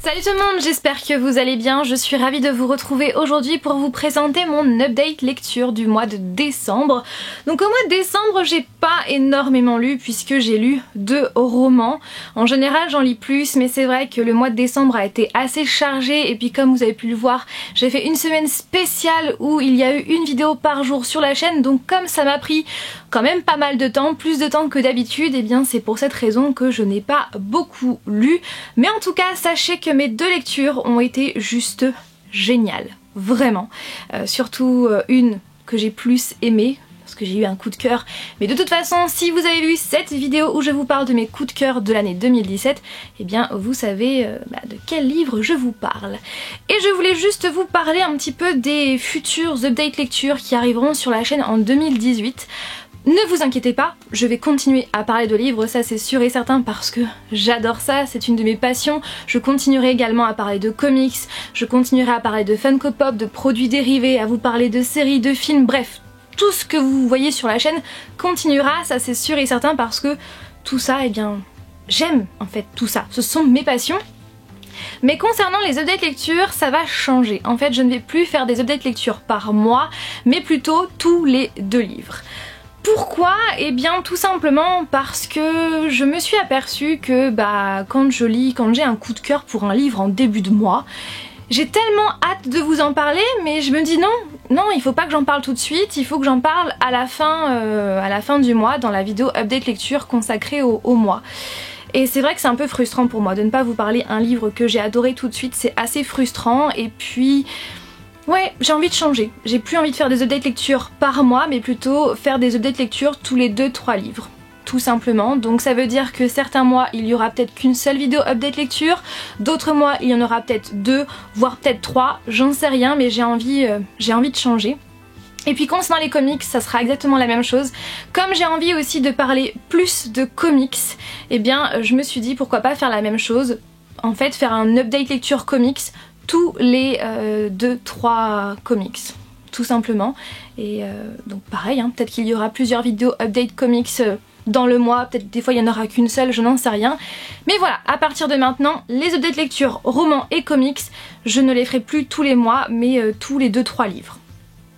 Salut tout le monde, j'espère que vous allez bien. Je suis ravie de vous retrouver aujourd'hui pour vous présenter mon update lecture du mois de décembre. Donc au mois de décembre, j'ai pas énormément lu puisque j'ai lu 2 romans. En général, j'en lis plus, mais c'est vrai que le mois de décembre a été assez chargé et puis comme vous avez pu le voir, j'ai fait une semaine spéciale où il y a eu une vidéo par jour sur la chaîne. Donc comme ça m'a pris quand même pas mal de temps, plus de temps que d'habitude, et bien c'est pour cette raison que je n'ai pas beaucoup lu. Mais en tout cas, sachez que mes 2 lectures ont été juste géniales, vraiment. Surtout une que j'ai plus aimée, parce que j'ai eu un coup de cœur. Mais de toute façon, si vous avez vu cette vidéo où je vous parle de mes coups de cœur de l'année 2017, eh bien vous savez de quel livre je vous parle. Et je voulais juste vous parler un petit peu des futurs update lectures qui arriveront sur la chaîne en 2018. Ne vous inquiétez pas, je vais continuer à parler de livres, ça c'est sûr et certain parce que j'adore ça, c'est une de mes passions. Je continuerai également à parler de comics, je continuerai à parler de Funko Pop, de produits dérivés, à vous parler de séries, de films, bref, tout ce que vous voyez sur la chaîne continuera, ça c'est sûr et certain parce que tout ça, eh bien, j'aime en fait tout ça, ce sont mes passions. Mais concernant les updates lecture, ça va changer. En fait, je ne vais plus faire des updates lecture par mois, mais plutôt tous les 2 livres. Pourquoi? Eh bien tout simplement parce que je me suis aperçue que quand j'ai un coup de cœur pour un livre en début de mois, j'ai tellement hâte de vous en parler, mais je me dis non, il faut pas que j'en parle tout de suite, il faut que j'en parle à la fin du mois, dans la vidéo update lecture consacrée au mois. Et c'est vrai que c'est un peu frustrant pour moi de ne pas vous parler un livre que j'ai adoré tout de suite, c'est assez frustrant, et puis ouais, j'ai envie de changer. J'ai plus envie de faire des updates lecture par mois, mais plutôt faire des updates lecture tous les 2-3 livres. Tout simplement. Donc ça veut dire que certains mois, il y aura peut-être qu'une seule vidéo update lecture, d'autres mois, il y en aura peut-être 2, voire peut-être 3, j'en sais rien, mais j'ai envie de changer. Et puis concernant les comics, ça sera exactement la même chose. Comme j'ai envie aussi de parler plus de comics, eh bien je me suis dit pourquoi pas faire la même chose. En fait, faire un update lecture comics tous les 2-3 comics, tout simplement. Et donc pareil, hein, peut-être qu'il y aura plusieurs vidéos update comics dans le mois, peut-être des fois il n'y en aura qu'une seule, je n'en sais rien. Mais voilà, à partir de maintenant, les updates lecture romans et comics, je ne les ferai plus tous les mois, mais tous les 2-3 livres.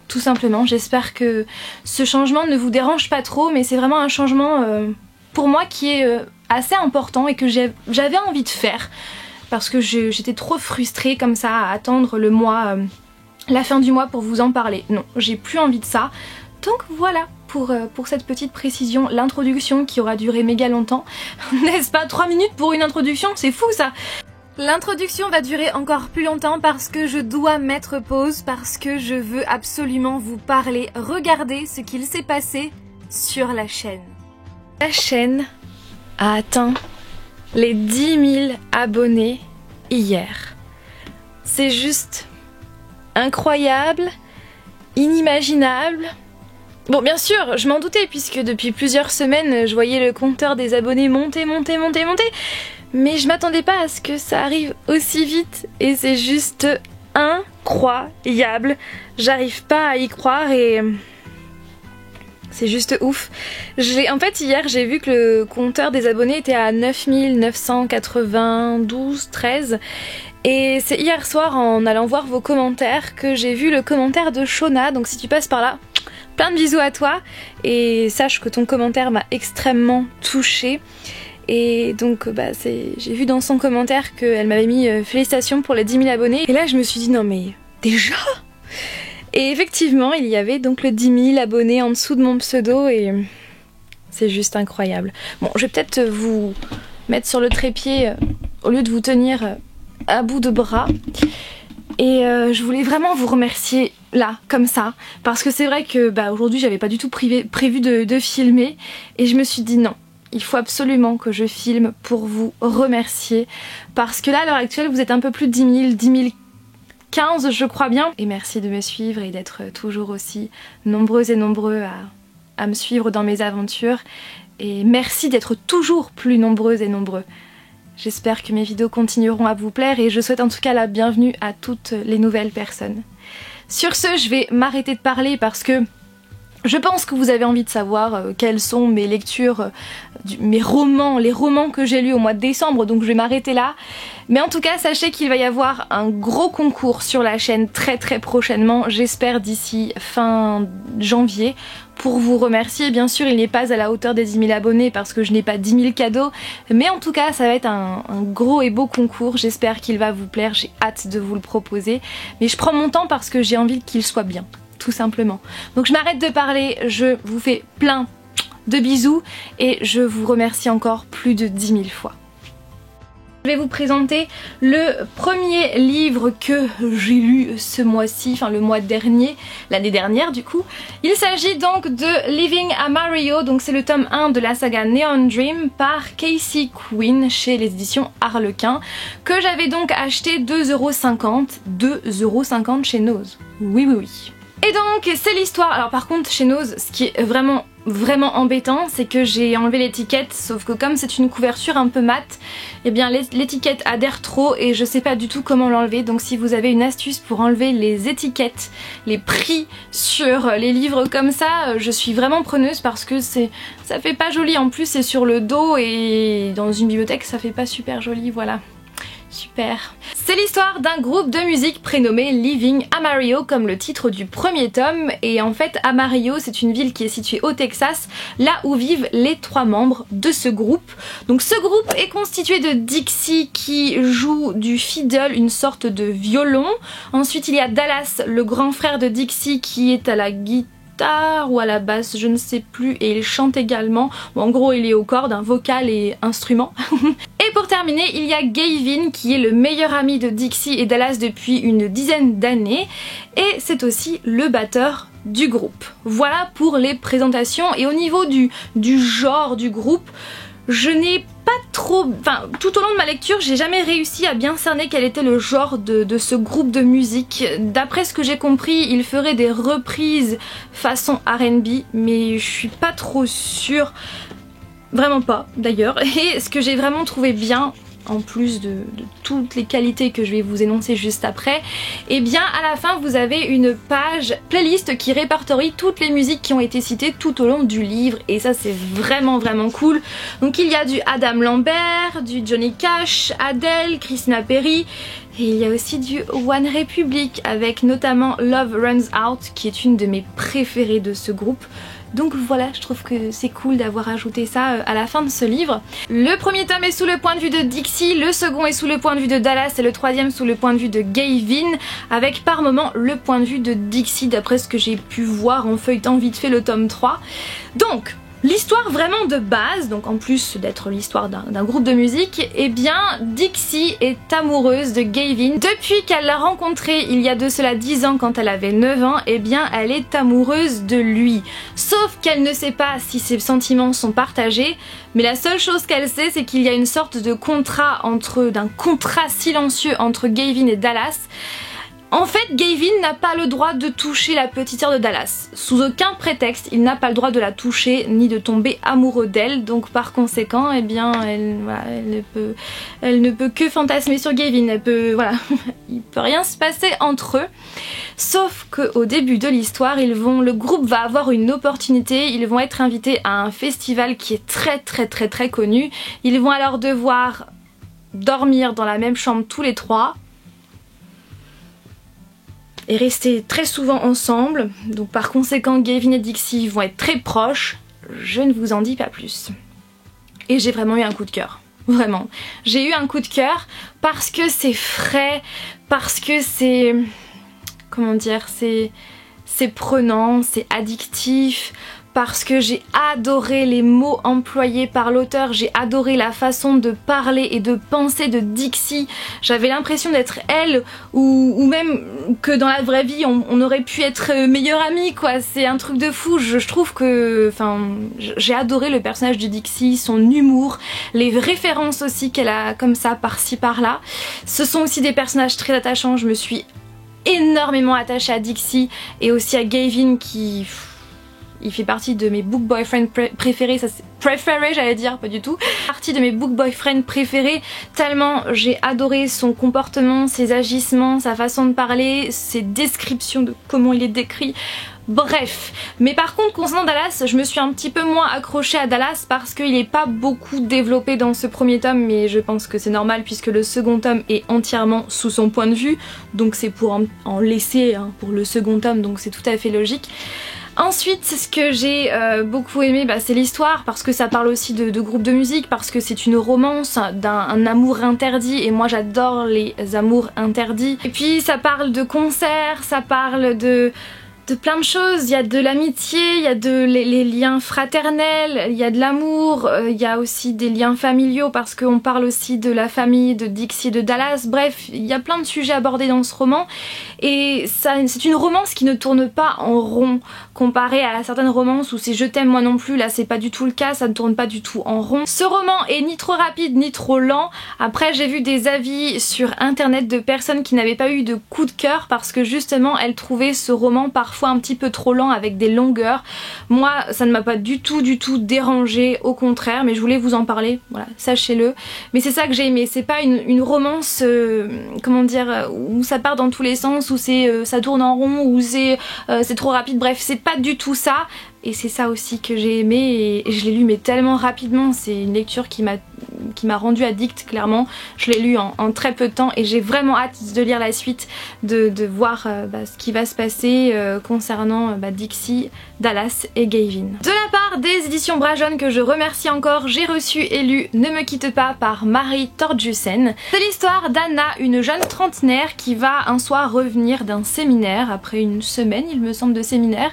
Tout simplement, j'espère que ce changement ne vous dérange pas trop, mais c'est vraiment un changement pour moi qui est assez important et que j'avais envie de faire. Parce que j'étais trop frustrée comme ça à attendre le mois, la fin du mois pour vous en parler. Non, j'ai plus envie de ça. Donc voilà pour cette petite précision, l'introduction qui aura duré méga longtemps. N'est-ce pas? 3 minutes pour une introduction, c'est fou ça! L'introduction va durer encore plus longtemps parce que je dois mettre pause, parce que je veux absolument vous parler. Regardez ce qu'il s'est passé sur la chaîne. La chaîne a atteint les 10 000 abonnés hier. C'est juste incroyable, inimaginable. Bon, bien sûr, je m'en doutais puisque depuis plusieurs semaines, je voyais le compteur des abonnés monter. Mais je m'attendais pas à ce que ça arrive aussi vite et c'est juste incroyable. J'arrive pas à y croire et c'est juste ouf. En fait hier j'ai vu que le compteur des abonnés était à 9 992,13 et c'est hier soir en allant voir vos commentaires que j'ai vu le commentaire de Shona. Donc si tu passes par là, plein de bisous à toi et sache que ton commentaire m'a extrêmement touchée. Et donc j'ai vu dans son commentaire qu'elle m'avait mis félicitations pour les 10 000 abonnés. Et là je me suis dit non mais déjà? Et effectivement il y avait donc le 10 000 abonnés en dessous de mon pseudo et c'est juste incroyable. Bon, je vais peut-être vous mettre sur le trépied au lieu de vous tenir à bout de bras. Et je voulais vraiment vous remercier là, comme ça, parce que c'est vrai que aujourd'hui j'avais pas du tout prévu de filmer et je me suis dit non. Il faut absolument que je filme pour vous remercier parce que là à l'heure actuelle vous êtes un peu plus de 10 000 15 je crois bien. Et merci de me suivre et d'être toujours aussi nombreuses et nombreux à me suivre dans mes aventures. Et merci d'être toujours plus nombreuses et nombreux. J'espère que mes vidéos continueront à vous plaire et je souhaite en tout cas la bienvenue à toutes les nouvelles personnes. Sur ce, je vais m'arrêter de parler parce que Je pense que vous avez envie de savoir quelles sont mes lectures, mes romans, les romans que j'ai lus au mois de décembre, donc je vais m'arrêter là. Mais en tout cas, sachez qu'il va y avoir un gros concours sur la chaîne très prochainement, j'espère d'ici fin janvier, pour vous remercier. Bien sûr, il n'est pas à la hauteur des 10 000 abonnés parce que je n'ai pas 10 000 cadeaux, mais en tout cas, ça va être un gros et beau concours, j'espère qu'il va vous plaire, j'ai hâte de vous le proposer. Mais je prends mon temps parce que j'ai envie qu'il soit bien. Tout simplement. Donc je m'arrête de parler, je vous fais plein de bisous et je vous remercie encore plus de 10 000 fois. Je vais vous présenter le premier livre que j'ai lu ce mois-ci, enfin le mois dernier, l'année dernière du coup. Il s'agit donc de Living Amarillo, donc c'est le tome 1 de la saga Neon Dream par Casey Quinn chez les éditions Harlequin, que j'avais donc acheté 2,50 €, 2,50 € chez Nose. Oui. Et donc c'est l'histoire, alors par contre chez Nose, ce qui est vraiment embêtant, c'est que j'ai enlevé l'étiquette, sauf que comme c'est une couverture un peu mate, eh bien l'étiquette adhère trop et je sais pas du tout comment l'enlever. Donc si vous avez une astuce pour enlever les étiquettes, les prix sur les livres comme ça, je suis vraiment preneuse parce que ça fait pas joli. En plus c'est sur le dos et dans une bibliothèque ça fait pas super joli, voilà. Super. C'est l'histoire d'un groupe de musique prénommé Living Amarillo comme le titre du premier tome, et en fait Amarillo c'est une ville qui est située au Texas, là où vivent les 3 membres de ce groupe. Donc ce groupe est constitué de Dixie qui joue du fiddle, une sorte de violon. Ensuite il y a Dallas, le grand frère de Dixie, qui est à la guitare ou à la basse, je ne sais plus, et il chante également. Bon, en gros il est aux cordes, un vocal et instrument. Et pour terminer, il y a Gavin qui est le meilleur ami de Dixie et Dallas depuis une dizaine d'années, et c'est aussi le batteur du groupe. Voilà pour les présentations, et au niveau du genre du groupe, je n'ai pas trop... Enfin, tout au long de ma lecture, j'ai jamais réussi à bien cerner quel était le genre de ce groupe de musique. D'après ce que j'ai compris, il ferait des reprises façon R&B, mais je suis pas trop sûre. Vraiment pas d'ailleurs. Et ce que j'ai vraiment trouvé bien, en plus de toutes les qualités que je vais vous énoncer juste après, et bien à la fin vous avez une page playlist qui répertorie toutes les musiques qui ont été citées tout au long du livre, et ça c'est vraiment cool. Donc il y a du Adam Lambert, du Johnny Cash, Adele, Christina Perri, et il y a aussi du One Republic avec notamment Love Runs Out qui est une de mes préférées de ce groupe. Donc voilà, je trouve que c'est cool d'avoir ajouté ça à la fin de ce livre. Le premier tome est sous le point de vue de Dixie, le second est sous le point de vue de Dallas et le troisième sous le point de vue de Gavin, avec par moment le point de vue de Dixie d'après ce que j'ai pu voir en feuilletant vite fait le tome 3. Donc l'histoire vraiment de base, donc en plus d'être l'histoire d'un groupe de musique, eh bien Dixie est amoureuse de Gavin. Depuis qu'elle l'a rencontré il y a de cela 10 ans quand elle avait 9 ans, eh bien elle est amoureuse de lui. Sauf qu'elle ne sait pas si ses sentiments sont partagés, mais la seule chose qu'elle sait c'est qu'il y a une sorte de contrat d'un contrat silencieux entre Gavin et Dallas. En fait, Gavin n'a pas le droit de toucher la petite sœur de Dallas. Sous aucun prétexte, il n'a pas le droit de la toucher ni de tomber amoureux d'elle. Donc par conséquent, eh bien, elle ne peut que fantasmer sur Gavin. Voilà, il peut rien se passer entre eux. Sauf qu'au début de l'histoire, le groupe va avoir une opportunité. Ils vont être invités à un festival qui est très connu. Ils vont alors devoir dormir dans la même chambre tous les 3. Et rester très souvent ensemble, donc par conséquent Gavin et Dixie vont être très proches, je ne vous en dis pas plus. Et j'ai vraiment eu un coup de cœur, vraiment. J'ai eu un coup de cœur parce que c'est frais, parce que c'est... comment dire, c'est prenant, c'est addictif, parce que j'ai adoré les mots employés par l'auteur, j'ai adoré la façon de parler et de penser de Dixie. J'avais l'impression d'être elle, ou même que dans la vraie vie on aurait pu être meilleure amie quoi, c'est un truc de fou. Je trouve que, enfin, j'ai adoré le personnage de Dixie, son humour, les références aussi qu'elle a comme ça par-ci par-là. Ce sont aussi des personnages très attachants, je me suis énormément attachée à Dixie et aussi à Gavin qui... il fait partie de mes book boyfriends préférés, ça c'est préféré j'allais dire, pas du tout. Partie de mes book boyfriends préférés, tellement j'ai adoré son comportement, ses agissements, sa façon de parler, ses descriptions de comment il est décrit. Bref, mais par contre concernant Dallas, je me suis un petit peu moins accrochée à Dallas parce qu'il n'est pas beaucoup développé dans ce premier tome, mais je pense que c'est normal puisque le second tome est entièrement sous son point de vue, donc c'est pour en laisser pour le second tome, donc c'est tout à fait logique. Ensuite, ce que j'ai beaucoup aimé, c'est l'histoire, parce que ça parle aussi de groupes de musique, parce que c'est une romance d'un amour interdit, et moi j'adore les amours interdits. Et puis ça parle de concerts, ça parle de plein de choses, il y a de l'amitié, il y a les liens fraternels, il y a de l'amour, il y a aussi des liens familiaux parce qu'on parle aussi de la famille de Dixie et de Dallas, bref, il y a plein de sujets abordés dans ce roman et c'est une romance qui ne tourne pas en rond comparé à certaines romances où c'est je t'aime moi non plus, là c'est pas du tout le cas, ça ne tourne pas du tout en rond. Ce roman est ni trop rapide ni trop lent, après j'ai vu des avis sur internet de personnes qui n'avaient pas eu de coup de cœur parce que justement elles trouvaient ce roman parfois un petit peu trop lent avec des longueurs. Moi ça ne m'a pas du tout dérangé, au contraire, mais je voulais vous en parler, voilà, sachez-le. Mais c'est ça que j'ai aimé, c'est pas une romance comment dire, où ça part dans tous les sens, où ça tourne en rond, où c'est trop rapide, bref c'est pas du tout ça. Et c'est ça aussi que j'ai aimé et je l'ai lu mais tellement rapidement, c'est une lecture qui m'a rendue addict clairement. Je l'ai lu en très peu de temps et j'ai vraiment hâte de lire la suite, de voir ce qui va se passer concernant Dixie, Dallas et Gavin. De la part des éditions Brajon que je remercie encore, j'ai reçu et lu Ne me quitte pas par Marie Torjussen. C'est l'histoire d'Anna, une jeune trentenaire qui va un soir revenir d'un séminaire après une semaine il me semble de séminaire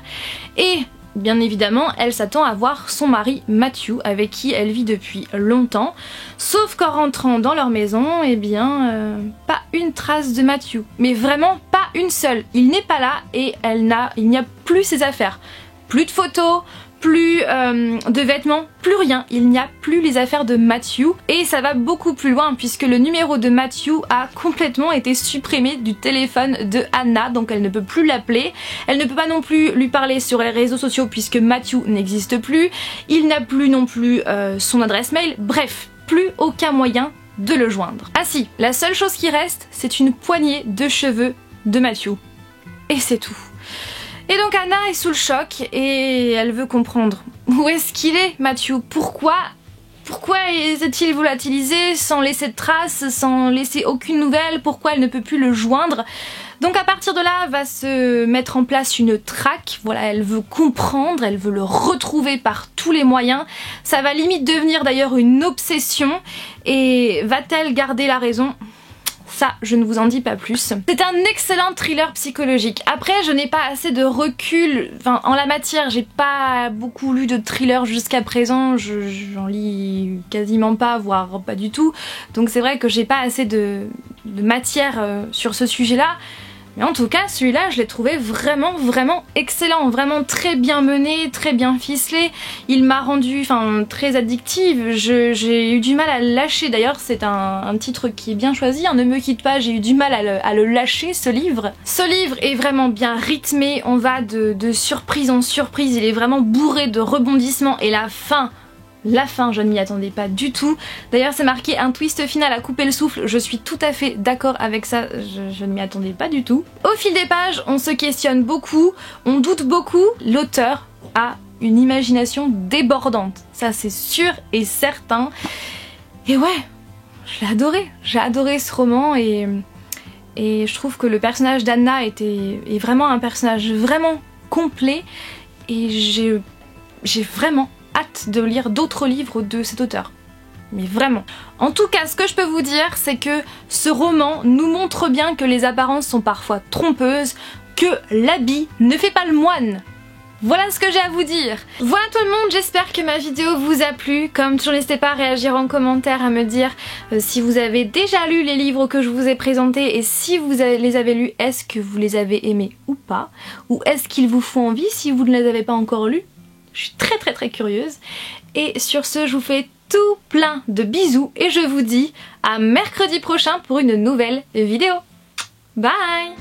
et bien évidemment, elle s'attend à voir son mari Matthew, avec qui elle vit depuis longtemps. Sauf qu'en rentrant dans leur maison, eh bien, pas une trace de Matthew. Mais vraiment pas une seule. Il n'est pas là et il n'y a plus ses affaires. Plus de photos, plus de vêtements, plus rien. Il n'y a plus les affaires de Matthew et ça va beaucoup plus loin puisque le numéro de Matthew a complètement été supprimé du téléphone de Anna, donc elle ne peut plus l'appeler. Elle ne peut pas non plus lui parler sur les réseaux sociaux puisque Matthew n'existe plus. Il n'a plus non plus son adresse mail, bref, plus aucun moyen de le joindre. Ah si, la seule chose qui reste, c'est une poignée de cheveux de Matthew. Et c'est tout. Et donc Anna est sous le choc et elle veut comprendre où est-ce qu'il est Matthew, pourquoi s'est-il volatilisé sans laisser de traces, sans laisser aucune nouvelle, pourquoi elle ne peut plus le joindre. Donc à partir de là va se mettre en place une traque, voilà, elle veut comprendre, elle veut le retrouver par tous les moyens, ça va limite devenir d'ailleurs une obsession et va-t-elle garder la raison ? Ça, je ne vous en dis pas plus. C'est un excellent thriller psychologique. Après, je n'ai pas assez de recul en la matière. J'ai pas beaucoup lu de thrillers jusqu'à présent. J'en lis quasiment pas, voire pas du tout. Donc c'est vrai que j'ai pas assez de matière sur ce sujet-là. Mais en tout cas, celui-là, je l'ai trouvé vraiment excellent, vraiment très bien mené, très bien ficelé. Il m'a rendu très addictive, j'ai eu du mal à le lâcher. D'ailleurs, c'est un titre qui est bien choisi, Ne me quitte pas, j'ai eu du mal à le lâcher, ce livre. Ce livre est vraiment bien rythmé, on va de surprise en surprise, il est vraiment bourré de rebondissements et la fin, je ne m'y attendais pas du tout. D'ailleurs c'est marqué un twist final à couper le souffle, je suis tout à fait d'accord avec ça, je ne m'y attendais pas du tout. Au fil des pages, on se questionne beaucoup, on doute beaucoup, l'auteur a une imagination débordante, ça c'est sûr et certain. Et ouais, j'ai adoré ce roman et je trouve que le personnage d'Anna est vraiment un personnage vraiment complet et j'ai vraiment hâte de lire d'autres livres de cet auteur. Mais vraiment. En tout cas, ce que je peux vous dire, c'est que ce roman nous montre bien que les apparences sont parfois trompeuses, que l'habit ne fait pas le moine. Voilà ce que j'ai à vous dire. Voilà tout le monde, j'espère que ma vidéo vous a plu. Comme toujours, n'hésitez pas à réagir en commentaire, à me dire si vous avez déjà lu les livres que je vous ai présentés et si vous les avez lus, est-ce que vous les avez aimés ou pas? Ou est-ce qu'ils vous font envie si vous ne les avez pas encore lus? Je suis très curieuse. Et sur ce, je vous fais tout plein de bisous et je vous dis à mercredi prochain pour une nouvelle vidéo. Bye!